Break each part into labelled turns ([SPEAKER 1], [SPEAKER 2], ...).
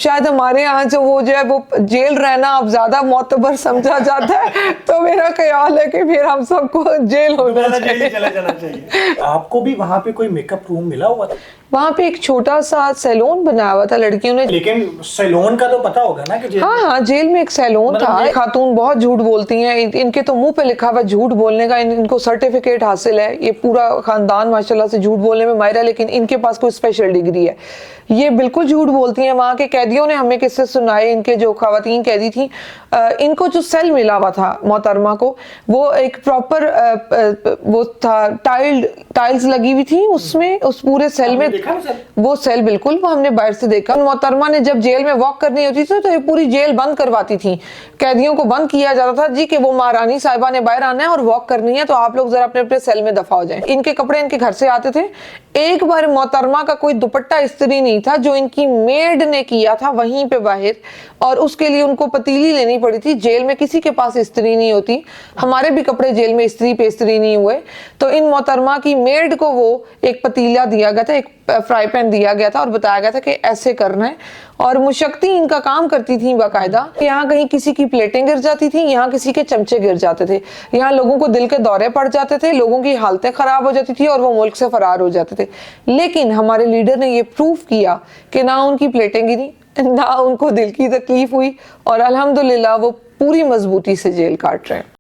[SPEAKER 1] शायद हमारे यहाँ जो वो जो है वो जेल रहना अब ज्यादा मोतबर समझा जाता है, तो मेरा ख्याल है कि फिर हम सबको जेल होना चाहिए,
[SPEAKER 2] चला जाना चाहिए। आपको भी वहाँ पे कोई मेकअप रूम मिला हुआ था?
[SPEAKER 1] वहाँ पे एक छोटा सा सैलून बनाया हुआ था लड़कियों ने।
[SPEAKER 2] लेकिन सैलून का तो पता होगा ना कि जेल
[SPEAKER 1] हाँ, जेल में एक सैलून था। खातून बहुत झूठ बोलती हैं, इनके तो मुंह पे लिखा हुआ झूठ बोलने का, इनको सर्टिफिकेट हासिल है, ये पूरा खानदान माशाल्लाह से झूठ बोलने में माहिर है, लेकिन इनके पास कोई स्पेशल डिग्री है। ये बिल्कुल झूठ बोलती हैं। वहाँ के कैदियों ने हमें किस्से सुनाए, इनके जो खवातीन कैदी थी, इनको जो सेल मिला हुआ था मोहतरमा को, वो एक प्रॉपर वो था, टाइल्स लगी हुई थी उसमें, उस पूरे सेल में। वो सेल बिल्कुल, वो हमने बाहर से देखा। मोहतरमा ने जब जेल में वॉक करनी होती थी तो ये पूरी जेल बंद करवाती थी, कैदियों को बंद किया जाता था जी कि वो महारानी साहिबा ने बाहर आना है और वॉक करनी है, तो आप लोग जरा अपने अपने सेल में दफा हो जाएं। इनके कपड़े इनके घर से आते थे। एक बार मोहतरमा का कोई दुपट्टा इस्त्री नहीं था, जो इनकी मेड ने किया था वहीं पे बाहर, और उसके लिए उनको पतीली लेनी पड़ी थी। जेल में किसी के पास इस्त्री नहीं होती, हमारे भी कपड़े जेल में इस्त्री पे इस्त्री नहीं हुए, तो इन मोहतरमा की मेड को वो एक पतीला दिया गया था, एक फ्राई पैन दिया गया था और बताया गया था कि ऐसे करना है, और मुशक्ती इनका काम करती थी बाकायदा। यहाँ कहीं किसी की प्लेटें गिर जाती थी, यहाँ किसी के चमचे गिर जाते थे, यहाँ लोगों को दिल के दौरे पड़ जाते थे, लोगों की हालतें खराब हो जाती थी और वो मुल्क से फरार हो जाते थे। लेकिन हमारे लीडर ने ये प्रूफ किया कि ना उनकी प्लेटें गिरी, ना उनको दिल की तकलीफ हुई, और अल्हम्दुलिल्लाह वो पूरी मजबूती से जेल काट रहे हैं।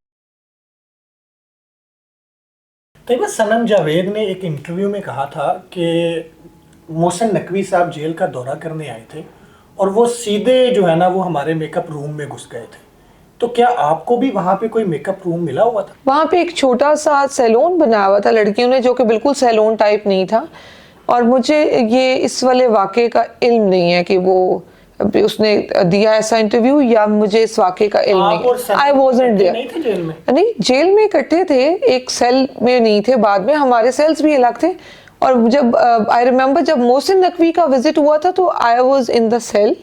[SPEAKER 2] तैयबा, सनम जावेद ने एक इंटरव्यू में कहा था कि मोहसिन नकवी साहब जेल का दौरा करने आए थे और वो सीधे जो है ना वो हमारे मेकअप रूम में घुस गए थे, तो क्या आपको भी वहाँ पे कोई मेकअप रूम मिला हुआ था?
[SPEAKER 1] वहाँ पे एक छोटा सा सैलून बनाया हुआ था लड़कियों ने, जो कि बिल्कुल सैलून टाइप नहीं था, और मुझे ये इस वाले वाक़े का इल्म नहीं है कि वो उसने दिया ऐसा इंटरव्यू, या मुझे इस वाक़े का इल्म नहीं। I wasn't there. नहीं, जेल में इकट्ठे थे, एक सेल में नहीं थे, बाद में हमारे सेल्स भी अलग थे। और जब आई रिमेम्बर जब मोहसिन नकवी का विजिट हुआ था तो I was in the cell,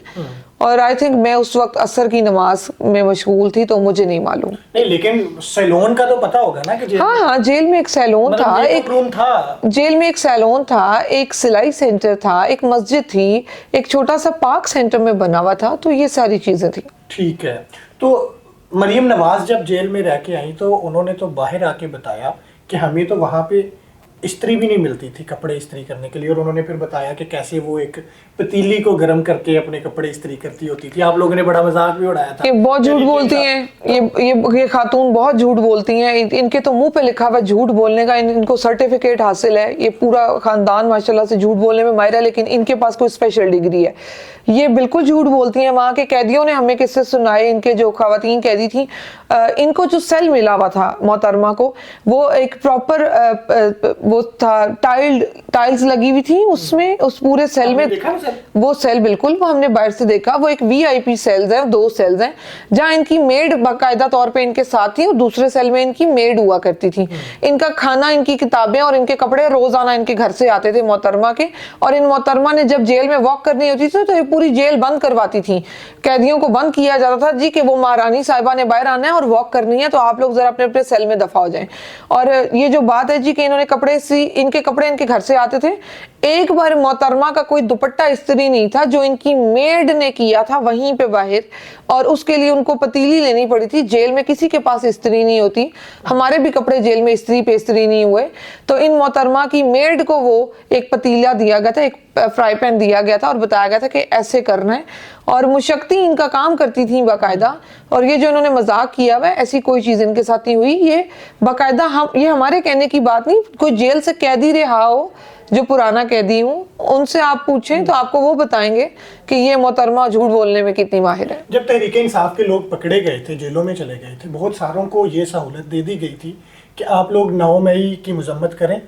[SPEAKER 1] और आई थिंक मैं उस वक्त असर की नमाज में मशगूल थी, तो मुझे नहीं मालूम।
[SPEAKER 2] नहीं, लेकिन सैलून का तो पता होगा ना कि जेल
[SPEAKER 1] हाँ, जेल में एक सैलून था, एक
[SPEAKER 2] रूम था,
[SPEAKER 1] जेल में एक सैलून था, एक सिलाई सेंटर था, एक मस्जिद थी, एक छोटा सा पार्क सेंटर में बना हुआ था, तो ये सारी चीजें थी।
[SPEAKER 2] ठीक है। तो मरियम नवाज जब जेल में रह के आई तो उन्होंने तो बाहर आके बताया कि हमें तो वहाँ पे इस्त्री भी नहीं मिलती थी कपड़े इस्त्री करने के लिए, और उन्होंने फिर बताया कि कैसे वो एक पतीली को गर्म करके अपने कपड़े इस्त्री करती होती थी। आप लोगों ने बड़ा मजाक भी उड़ाया था।
[SPEAKER 1] ये बहुत झूठ बोलती हैं, ये खातून बहुत झूठ बोलती हैं, इनके तो मुंह पे लिखा हुआ झूठ बोलने का, इनको सर्टिफिकेट हासिल है, ये पूरा खानदान माशाल्लाह से झूठ बोलने में माहिर है, लेकिन इनके पास कोई स्पेशल डिग्री है। ये बिल्कुल झूठ बोलती हैं। वहाँ के कैदियों ने हमें किस्से सुनाए, इनके जो खवातीन कैदी थी, इनको जो सेल मिला हुआ था मोहतरमा को, वो एक प्रॉपर वो था, टाइल्स लगी हुई थी उसमें, उस पूरे सेल में। वो सेल बिल्कुल, वो हमने बाहर से देखा, वो एक VIP सेल्स है, 2 सेल्स हैं, जहाँ इनकी मेड बाकायदा तौर पे इनके साथ थी, और दूसरे सेल में इनकी मेड हुआ करती थी। इनका खाना, इनकी किताबें और इनके कपड़े रोजाना इनके घर से आते थे मोहतरमा के, और इन मोहतरमा ने जब जेल में वॉक करनी होती थी तो ये पूरी जेल बंद करवाती थी, कैदियों को बंद किया जाता था जी कि वो महारानी साहिबा ने बाहर आना है और वॉक करनी है, तो आप लोग जरा अपने अपने सेल में दफा हो जाएं। और ये जो बात है जी कि इन्होंने इनके कपड़े इनके घर से आते थे। एक बार मोहतरमा का कोई दुपट्टा इस्त्री नहीं था, जो इनकी मेड ने किया था वहीं पे बाहर, और उसके लिए उनको पतीली लेनी पड़ी थी। जेल में किसी के पास इस्त्री नहीं होती, हमारे भी कपड़े जेल में इस्त्री पे इस्त्री नहीं हुए, तो इन मोहतरमा की मेड को वो एक पतीला दिया गया था, एक फ्राई पैन दिया गया था और बताया गया था कि ऐसे करना है, और मुशक्ती इनका काम करती थी बाकायदा। और ये जो इन्होंने मजाक किया हुआ है, ऐसी कोई चीज इनके साथ नहीं हुई, ये बाकायदा ये हमारे कहने की बात नहीं। कोई जेल से कैदी रहा हो, जो पुराना कैदी हूँ, उनसे आप पूछें तो आपको वो बताएंगे कि ये मोहतरमा झूठ बोलने में कितनी माहिर है।
[SPEAKER 2] जब तहरीक इंसाफ के लोग पकड़े गए थे, जेलों में चले गए थे, बहुत सारों को ये सहूलत दे दी गई थी कि आप लोग 9 मई की मजम्मत करें,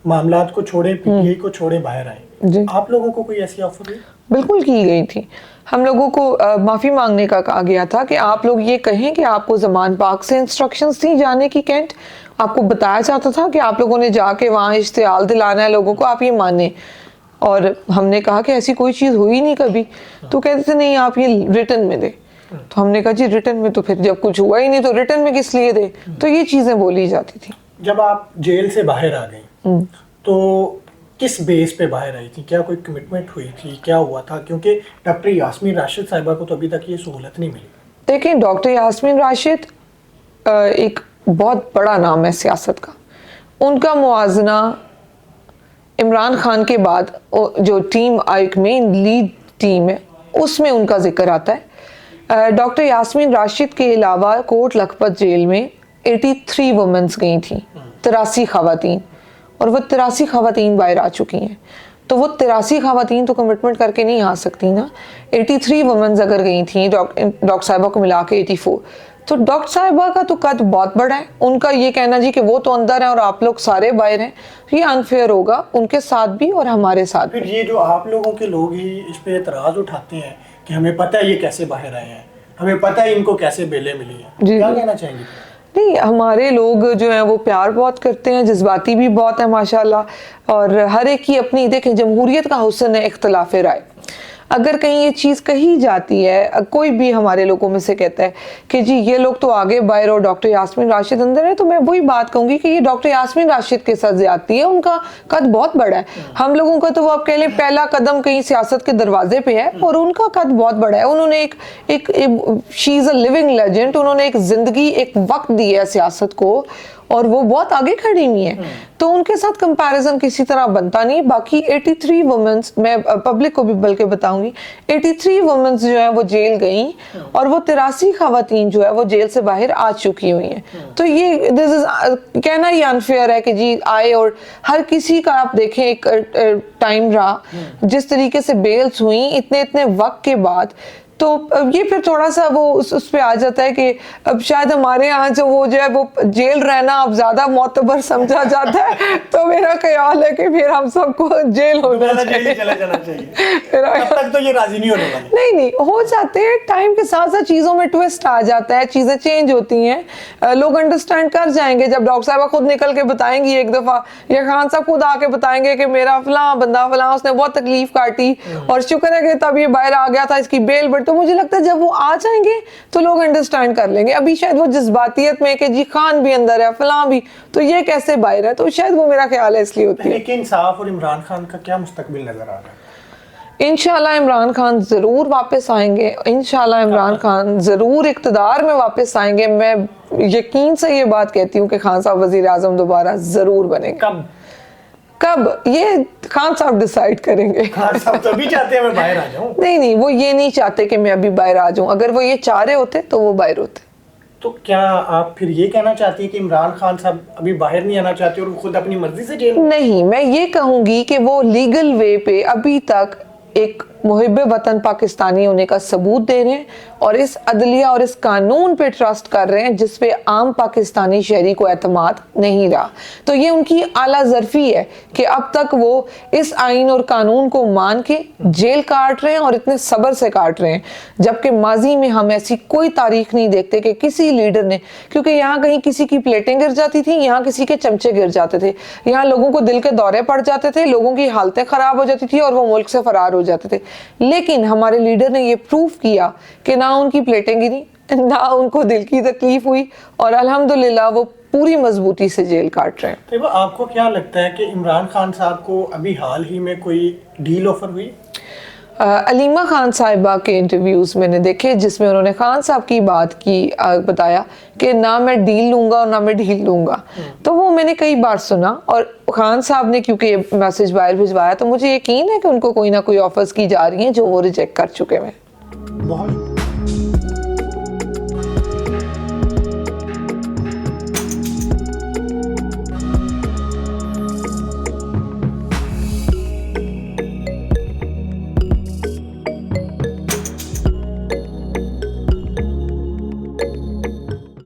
[SPEAKER 2] मामलात को छोड़ें, PTI को छोड़ें, बाहर आए। आप लोगों को कोई ऐसी ऑफर हुई?
[SPEAKER 1] बिल्कुल की गई थी। हम लोगों को माफ़ी मांगने का कहा गया था कि आप लोग ये कहें कि आपको ज़मान पाक से इंस्ट्रक्शंस थी जाने की कैंट, आपको बताया जाता था कि आप लोगों ने जाके वहाँ इश्तिहाल दिलाना है लोगों को, आप ये माने। और हमने कहा कि ऐसी कोई चीज़ हुई नहीं कभी, तो कहते थे नहीं आप ये रिटर्न में दे। तो हमने कहा जी रिटर्न में, तो फिर जब कुछ हुआ ही नहीं तो रिटर्न में किस लिए दे, तो ये चीज़ें बोली जाती थी।
[SPEAKER 2] जब आप जेल से बाहर आ गए तो کس بیس پہ باہر آئی تھی؟ کیا کوئی کمٹمنٹ ہوئی تھی؟ کیا ہوا تھا؟ کیونکہ ڈاکٹر یاسمین راشد صاحبہ کو تو ابھی تک یہ سہولت نہیں ملی.
[SPEAKER 1] دیکھیں ڈاکٹر یاسمین راشد ایک بہت بڑا نام ہے سیاست کا. ان کا موازنہ عمران خان کے بعد جو ٹیم ایک مین لیڈ ٹیم ہے اس میں ان کا ذکر آتا ہے. ڈاکٹر یاسمین راشد کے علاوہ کوٹ لکھپت جیل میں 83 وومنس گئی تھیں, 83 خواتین, اور وہ 83 خواتین باہر آ چکی ہیں. تو وہ 83 خواتین تو کمٹمنٹ کر کے نہیں آ سکتی نا. 83 وومنز اگر گئی تھیں ڈاکٹر صاحبہ کو ملا کے 84, تو ڈاکٹر صاحبہ کا تو قد بہت بڑا ہے. ان کا یہ کہنا جی کہ وہ تو اندر ہیں اور آپ لوگ سارے باہر ہیں, یہ انفیئر ہوگا ان کے ساتھ بھی اور ہمارے ساتھ بھی.
[SPEAKER 2] پھر یہ جو آپ لوگوں کے لوگ ہی اس پہ اعتراض اٹھاتے ہیں کہ ہمیں پتہ ہے یہ کیسے باہر آئے ہیں, ہمیں پتہ ہے ان کو کیسے بیلیں ملی ہیں,
[SPEAKER 1] جی
[SPEAKER 2] کیا کہنا چاہیں گے؟
[SPEAKER 1] نہیں, ہمارے لوگ جو ہیں وہ پیار بہت کرتے ہیں, جذباتی بھی بہت ہیں ماشاءاللہ, اور ہر ایک کی اپنی, دیکھیں جمہوریت کا حسن ہے اختلاف رائے. اگر کہیں یہ چیز کہی جاتی ہے, کوئی بھی ہمارے لوگوں میں سے کہتا ہے کہ جی یہ لوگ تو آگے باہر اور ڈاکٹر یاسمین راشد اندر ہے, تو میں وہی بات کہوں گی کہ یہ ڈاکٹر یاسمین راشد کے ساتھ زیادتی ہے. ان کا قد بہت بڑا ہے. ہم لوگوں کا تو وہ آپ کہہ لیں پہلا قدم کہیں سیاست کے دروازے پہ ہے, اور ان کا قد بہت بڑا ہے. انہوں نے ایک شی از اے لیونگ لیجنڈ, انہوں نے ایک زندگی, ایک وقت دی ہے سیاست کو, اور وہ بہت آگے کھڑی ہوئی ہیں. تو ان کے ساتھ کمپیریزن کسی طرح بنتا نہیں. باقی 83 وومنس, میں پبلک کو بھی بلکہ بتاؤں گی, 83 وومنس جو ہیں وہ جیل گئیں, اور وہ 83 خواتین جو ہے وہ جیل سے باہر آ چکی ہوئی ہیں. تو یہ کہنا ہی انفیئر ہے کہ جی آئے, اور ہر کسی کا آپ دیکھیں ایک ٹائم رہا جس طریقے سے بیلز ہوئیں اتنے وقت کے بعد. تو یہ پھر تھوڑا سا وہ اس پہ آ جاتا ہے کہ اب شاید ہمارے ہاں جو ہے وہ جیل رہنا اب زیادہ معتبر سمجھا جاتا ہے. تو میرا خیال ہے کہ پھر ہم سب کو جیل ہونا چاہیے.
[SPEAKER 2] تب تک تو یہ راضی نہیں ہونے والی.
[SPEAKER 1] نہیں ہو جاتے ہیں, ٹائم کے ساتھ ساتھ چیزوں میں ٹویسٹ آ جاتا ہے, چیزیں چینج ہوتی ہیں, لوگ انڈرسٹینڈ کر جائیں گے. جب ڈاکٹر صاحبہ خود نکل کے بتائیں گی ایک دفعہ, یا خان صاحب خود آ کے بتائیں گے کہ میرا فلاں بندہ فلاں اس نے بہت تکلیف کاٹی اور شکر ہے کہ تب یہ باہر آ گیا تھا, اس کی بیل بڑھ, تو مجھے لگتا ہے جب وہ آ جائیں گے تو لوگ انڈرسٹینڈ کر لیں گے. ابھی شاید وہ جذباتیت میں کہ جی خان بھی اندر ہے فلاں بھی, تو یہ کیسے باہر ہے, تو شاید وہ میرا خیال ہے اس لیے ہوتی ہے.
[SPEAKER 2] لیکن انصاف اور عمران خان کا کیا مستقبل نظر آ رہا ہے؟
[SPEAKER 1] انشاءاللہ عمران خان ضرور واپس آئیں گے, انشاءاللہ عمران خان ضرور اقتدار میں واپس آئیں گے. میں یقین سے یہ بات کہتی ہوں کہ خان صاحب وزیر اعظم دوبارہ ضرور بنیں گے. کب یہ خان صاحب ڈیسائیڈ کریں گے.
[SPEAKER 2] خان صاحب تو بھی چاہتے ہیں میں باہر آ جاؤں.
[SPEAKER 1] نہیں وہ یہ نہیں چاہتے کہ میں ابھی باہر آ جاؤں. اگر وہ یہ چاہ رہے ہوتے تو وہ باہر ہوتے.
[SPEAKER 2] تو کیا آپ پھر یہ کہنا چاہتی ہیں کہ عمران خان صاحب ابھی باہر نہیں آنا چاہتے اور وہ خود اپنی مرضی سے جیل؟
[SPEAKER 1] نہیں, میں یہ کہوں گی کہ وہ لیگل وے پہ ابھی تک ایک محب وطن پاکستانی ہونے کا ثبوت دے رہے ہیں, اور اس عدلیہ اور اس قانون پہ ٹرسٹ کر رہے ہیں جس پہ عام پاکستانی شہری کو اعتماد نہیں رہا. تو یہ ان کی اعلیٰ ظرفی ہے کہ اب تک وہ اس آئین اور قانون کو مان کے جیل کاٹ رہے ہیں, اور اتنے صبر سے کاٹ رہے ہیں. جبکہ ماضی میں ہم ایسی کوئی تاریخ نہیں دیکھتے کہ کسی لیڈر نے, کیونکہ یہاں کہیں کسی کی پلیٹیں گر جاتی تھیں, یہاں کسی کے چمچے گر جاتے تھے, یہاں لوگوں کو دل کے دورے پڑ جاتے تھے, لوگوں کی حالتیں خراب ہو جاتی تھی اور وہ ملک سے فرار ہو جاتے تھے. لیکن ہمارے لیڈر نے یہ پروف کیا کہ نہ ان کی پلیٹیں گری, نہ ان کو دل کی تکلیف ہوئی, اور الحمدللہ وہ پوری مضبوطی سے جیل کاٹ رہے ہیں.
[SPEAKER 2] طیبہ, آپ کو کیا لگتا ہے کہ عمران خان صاحب کو ابھی حال ہی میں کوئی ڈیل آفر ہوئی؟
[SPEAKER 1] علیمہ خان صاحبہ کے انٹرویوز میں نے دیکھے جس میں انہوں نے خان صاحب کی بات کی, بتایا کہ نہ میں ڈیل لوں گا اور نہ میں ڈھیل لوں گا. تو وہ میں نے کئی بار سنا, اور خان صاحب نے کیونکہ یہ میسج باہر بھجوایا تو مجھے یقین ہے کہ ان کو کوئی نہ کوئی آفرز کی جا رہی ہیں جو وہ ریجیکٹ کر چکے ہیں.
[SPEAKER 2] بہت